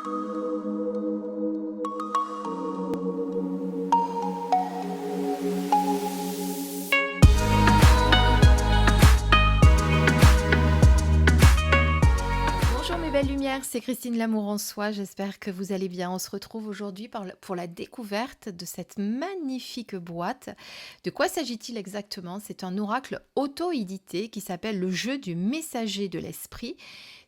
Bonjour mes belles lumières, c'est Christine L'Amour en Soi, j'espère que vous allez bien. On se retrouve aujourd'hui pour la découverte de cette magnifique boîte. De quoi s'agit-il exactement? C'est un oracle auto-édité qui s'appelle le jeu du messager de l'esprit.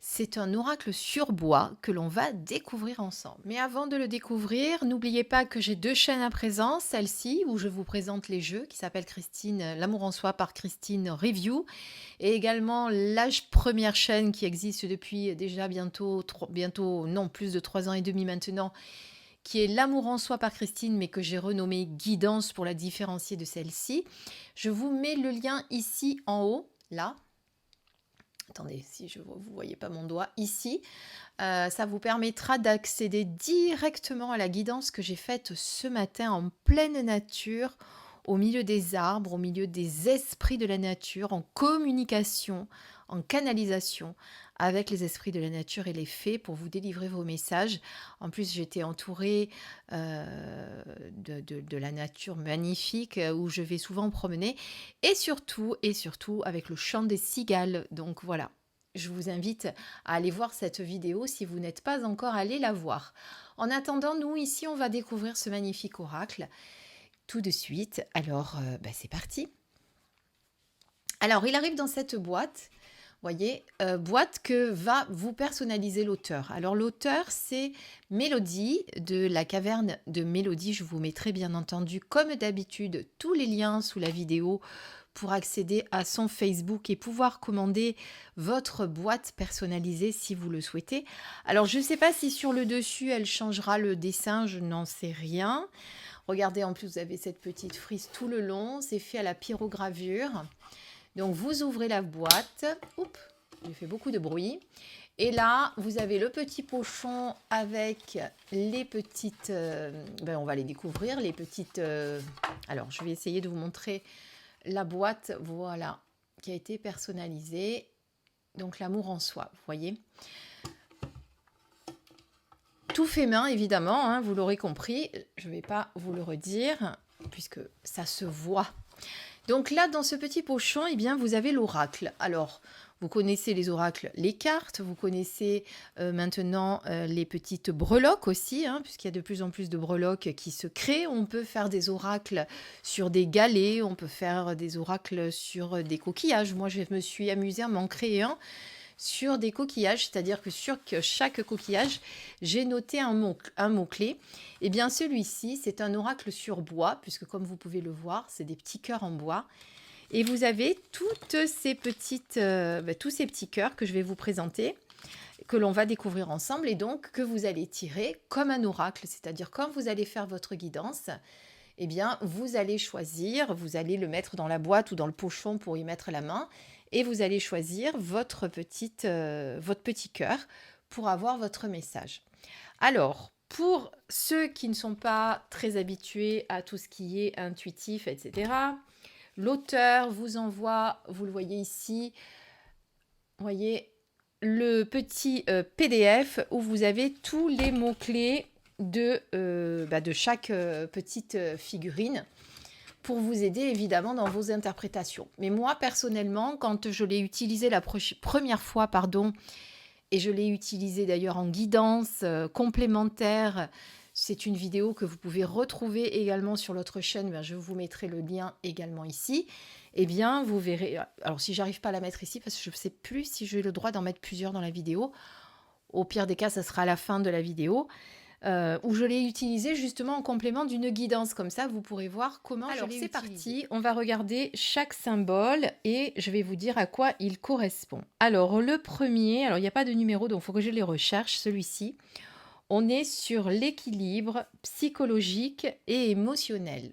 C'est un oracle sur bois que l'on va découvrir ensemble. Mais avant de le découvrir, n'oubliez pas que j'ai deux chaînes à présent, celle-ci où je vous présente les jeux qui s'appelle Christine L'Amour en Soi par Christine Review, et également la première chaîne qui existe depuis déjà plus de 3 ans et demi maintenant, qui est L'Amour en Soi par Christine, mais que j'ai renommée Guidance pour la différencier de celle-ci. Je vous mets le lien ici en haut, là. Attendez, si vous ne voyez pas mon doigt, ici. Ça vous permettra d'accéder directement à la guidance que j'ai faite ce matin en pleine nature, au milieu des arbres, au milieu des esprits de la nature, en communication, en canalisation avec les esprits de la nature et les fées pour vous délivrer vos messages. En plus, j'étais entourée de la nature magnifique où je vais souvent promener et surtout avec le chant des cigales. Donc voilà, je vous invite à aller voir cette vidéo si vous n'êtes pas encore allé la voir. En attendant, nous ici, on va découvrir ce magnifique oracle tout de suite. Alors, c'est parti. Alors, il arrive dans cette boîte, voyez, boîte que va vous personnaliser l'auteur. Alors, l'auteur, c'est Mélodie de la caverne de Mélodie. Je vous mettrai bien entendu, comme d'habitude, tous les liens sous la vidéo pour accéder à son Facebook et pouvoir commander votre boîte personnalisée si vous le souhaitez. Alors, je ne sais pas si sur le dessus, elle changera le dessin, je n'en sais rien. Regardez, en plus, vous avez cette petite frise tout le long. C'est fait à la pyrogravure. Donc, vous ouvrez la boîte. Oups, j'ai fait beaucoup de bruit. Et là, vous avez le petit pochon avec les petites... on va les découvrir, les petites... alors, je vais essayer de vous montrer la boîte, voilà, qui a été personnalisée. Donc, l'amour en soi, vous voyez. Tout fait main, évidemment, hein, vous l'aurez compris. Je ne vais pas vous le redire, puisque ça se voit. Donc là, dans ce petit pochon, eh bien, vous avez l'oracle. Alors, vous connaissez les oracles, les cartes, vous connaissez maintenant les petites breloques aussi, hein, puisqu'il y a de plus en plus de breloques qui se créent. On peut faire des oracles sur des galets, on peut faire des oracles sur des coquillages. Moi, je me suis amusée à m'en créer un sur des coquillages, c'est-à-dire que sur chaque coquillage, j'ai noté un mot-clé. Et bien celui-ci, c'est un oracle sur bois, puisque comme vous pouvez le voir, c'est des petits cœurs en bois. Et vous avez toutes ces petites, tous ces petits cœurs que je vais vous présenter, que l'on va découvrir ensemble, et donc que vous allez tirer comme un oracle, c'est-à-dire quand vous allez faire votre guidance, eh bien, vous allez choisir, vous allez le mettre dans la boîte ou dans le pochon pour y mettre la main, et vous allez choisir votre petit cœur pour avoir votre message. Alors, pour ceux qui ne sont pas très habitués à tout ce qui est intuitif, etc., l'auteur vous envoie, vous le voyez ici, voyez, le petit PDF où vous avez tous les mots-clés de chaque petite figurine pour vous aider évidemment dans vos interprétations. Mais moi personnellement, quand je l'ai utilisé la première fois, et je l'ai utilisé d'ailleurs en guidance complémentaire, c'est une vidéo que vous pouvez retrouver également sur l'autre chaîne, je vous mettrai le lien également ici. Eh bien, vous verrez, alors si j'arrive pas à la mettre ici, parce que je ne sais plus si j'ai le droit d'en mettre plusieurs dans la vidéo, au pire des cas, ça sera à la fin de la vidéo, où je l'ai utilisé justement en complément d'une guidance. Comme ça, vous pourrez voir comment je l'ai utilisé. Alors, c'est parti. On va regarder chaque symbole et je vais vous dire à quoi il correspond. Alors, le premier, alors il n'y a pas de numéro, donc il faut que je les recherche. Celui-ci, on est sur l'équilibre psychologique et émotionnel.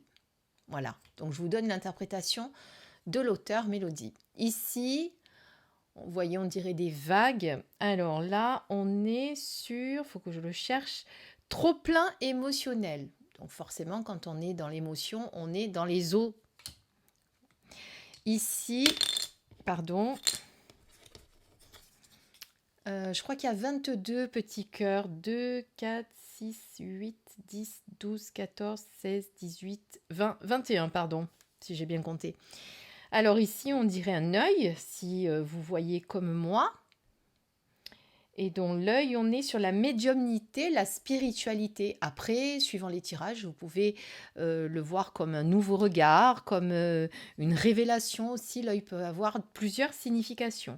Voilà. Donc, je vous donne l'interprétation de l'auteur Mélodie. Ici, vous voyez, on dirait des vagues. Alors là, on est sur, il faut que je le cherche, trop plein émotionnel. Donc forcément, quand on est dans l'émotion, on est dans les eaux. Ici, pardon. Je crois qu'il y a 22 petits cœurs. 2, 4, 6, 8, 10, 12, 14, 16, 18, 20, 21, pardon, si j'ai bien compté. Alors ici, on dirait un œil, si vous voyez comme moi. Et dans l'œil, on est sur la médiumnité, la spiritualité. Après, suivant les tirages, vous pouvez le voir comme un nouveau regard, comme une révélation aussi. L'œil peut avoir plusieurs significations.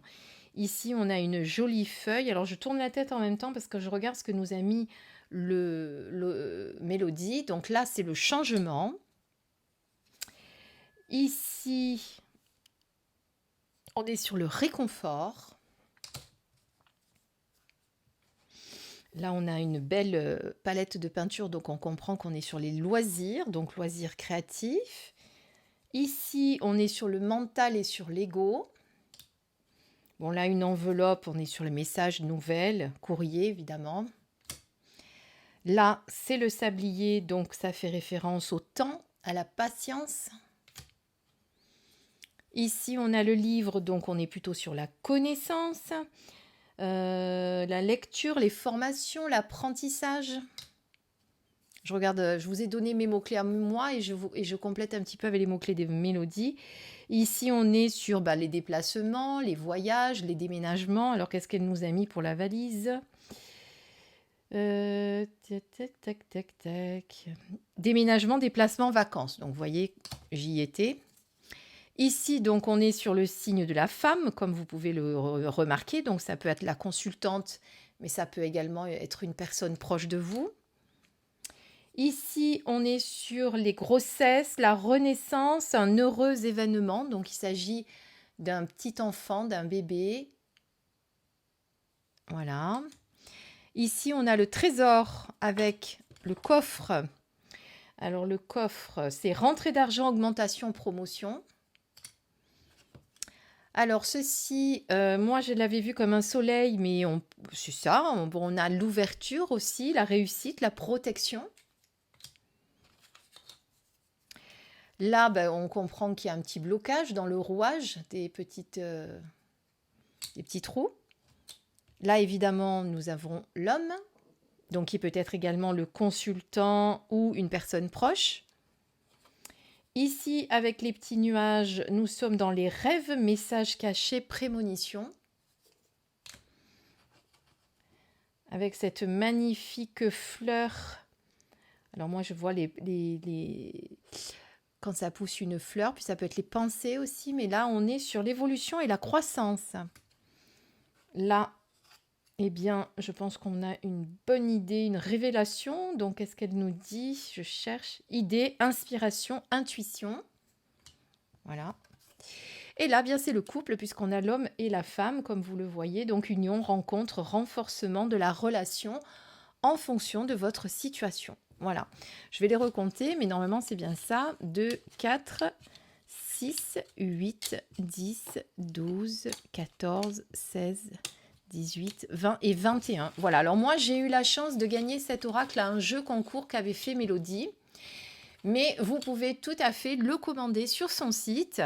Ici, on a une jolie feuille. Alors, je tourne la tête en même temps parce que je regarde ce que nous a mis le Mélodie. Donc là, c'est le changement. Ici, on est sur le réconfort. Là, on a une belle palette de peinture, donc on comprend qu'on est sur les loisirs, donc loisirs créatifs. Ici, on est sur le mental et sur l'ego. Bon, là, une enveloppe, on est sur le message nouvelle, courrier, évidemment. Là, c'est le sablier, donc ça fait référence au temps, à la patience. Ici, on a le livre, donc on est plutôt sur la connaissance, la lecture, les formations, l'apprentissage. Je regarde, je vous ai donné mes mots-clés à moi et je complète un petit peu avec les mots-clés des mélodies. Ici, on est sur les déplacements, les voyages, les déménagements. Alors, qu'est-ce qu'elle nous a mis pour la valise ? Tac, tac, tac, tac. Déménagement, déplacement, vacances. Donc, vous voyez, j'y étais. Ici, donc, on est sur le signe de la femme, comme vous pouvez le remarquer. Donc, ça peut être la consultante, mais ça peut également être une personne proche de vous. Ici, on est sur les grossesses, la renaissance, un heureux événement. Donc, il s'agit d'un petit enfant, d'un bébé. Voilà. Ici, on a le trésor avec le coffre. Alors, le coffre, c'est rentrée d'argent, augmentation, promotion. Alors, ceci, moi, je l'avais vu comme un soleil, mais c'est ça. On a l'ouverture aussi, la réussite, la protection. Là, on comprend qu'il y a un petit blocage dans le rouage, des petits trous. Là, évidemment, nous avons l'homme, donc qui peut être également le consultant ou une personne proche. Ici, avec les petits nuages, nous sommes dans les rêves, messages cachés, prémonitions. Avec cette magnifique fleur. Alors moi, je vois quand ça pousse une fleur, puis ça peut être les pensées aussi, mais là, on est sur l'évolution et la croissance. Là, eh bien, je pense qu'on a une bonne idée, une révélation. Donc, qu'est-ce qu'elle nous dit ? Je cherche idée, inspiration, intuition. Voilà. Et là, bien, c'est le couple, puisqu'on a l'homme et la femme, comme vous le voyez. Donc, union, rencontre, renforcement de la relation en fonction de votre situation. Voilà, je vais les recompter, mais normalement c'est bien ça. 2, 4, 6, 8, 10, 12, 14, 16, 18, 20 et 21. Voilà, alors moi j'ai eu la chance de gagner cet oracle à un jeu concours qu'avait fait Mélodie. Mais vous pouvez tout à fait le commander sur son site,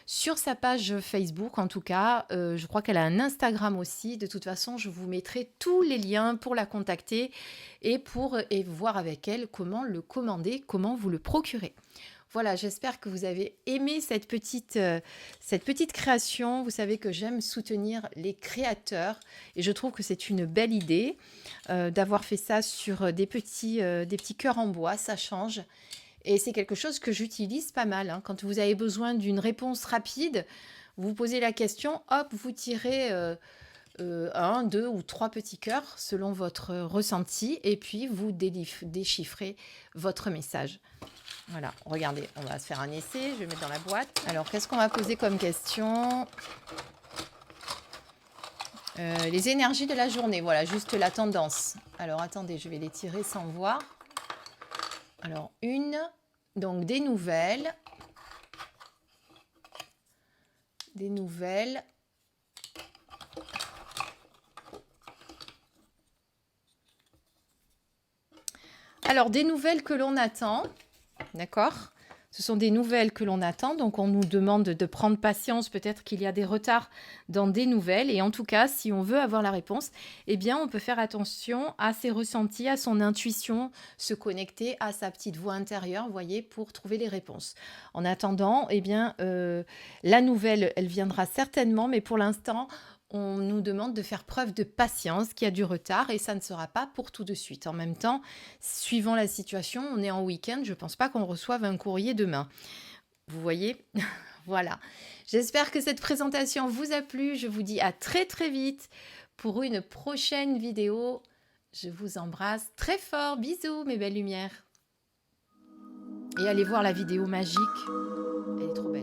sur sa page Facebook en tout cas. Je crois qu'elle a un Instagram aussi. De toute façon, je vous mettrai tous les liens pour la contacter et voir avec elle comment le commander, comment vous le procurer. Voilà, j'espère que vous avez aimé cette petite création. Vous savez que j'aime soutenir les créateurs et je trouve que c'est une belle idée d'avoir fait ça sur des petits cœurs en bois. Ça change. Et c'est quelque chose que j'utilise pas mal. Hein. Quand vous avez besoin d'une réponse rapide, vous posez la question, hop, vous tirez 1, 2 ou 3 petits cœurs selon votre ressenti et puis vous déchiffrez votre message. Voilà, regardez, on va se faire un essai, je vais mettre dans la boîte. Alors, qu'est-ce qu'on va poser comme question ? Les énergies de la journée, voilà, juste la tendance. Alors, attendez, je vais les tirer sans voir. Alors, donc des nouvelles. Des nouvelles. Alors, des nouvelles que l'on attend, d'accord ? Ce sont des nouvelles que l'on attend, donc on nous demande de prendre patience. Peut-être qu'il y a des retards dans des nouvelles. Et en tout cas, si on veut avoir la réponse, eh bien, on peut faire attention à ses ressentis, à son intuition, se connecter à sa petite voix intérieure, vous voyez, pour trouver les réponses. En attendant, eh bien, la nouvelle, elle viendra certainement, mais pour l'instant, on nous demande de faire preuve de patience, qu'il y a du retard et ça ne sera pas pour tout de suite. En même temps, suivant la situation, on est en week-end, je ne pense pas qu'on reçoive un courrier demain. Vous voyez? Voilà. J'espère que cette présentation vous a plu. Je vous dis à très très vite pour une prochaine vidéo. Je vous embrasse très fort. Bisous mes belles lumières. Et allez voir la vidéo magique. Elle est trop belle.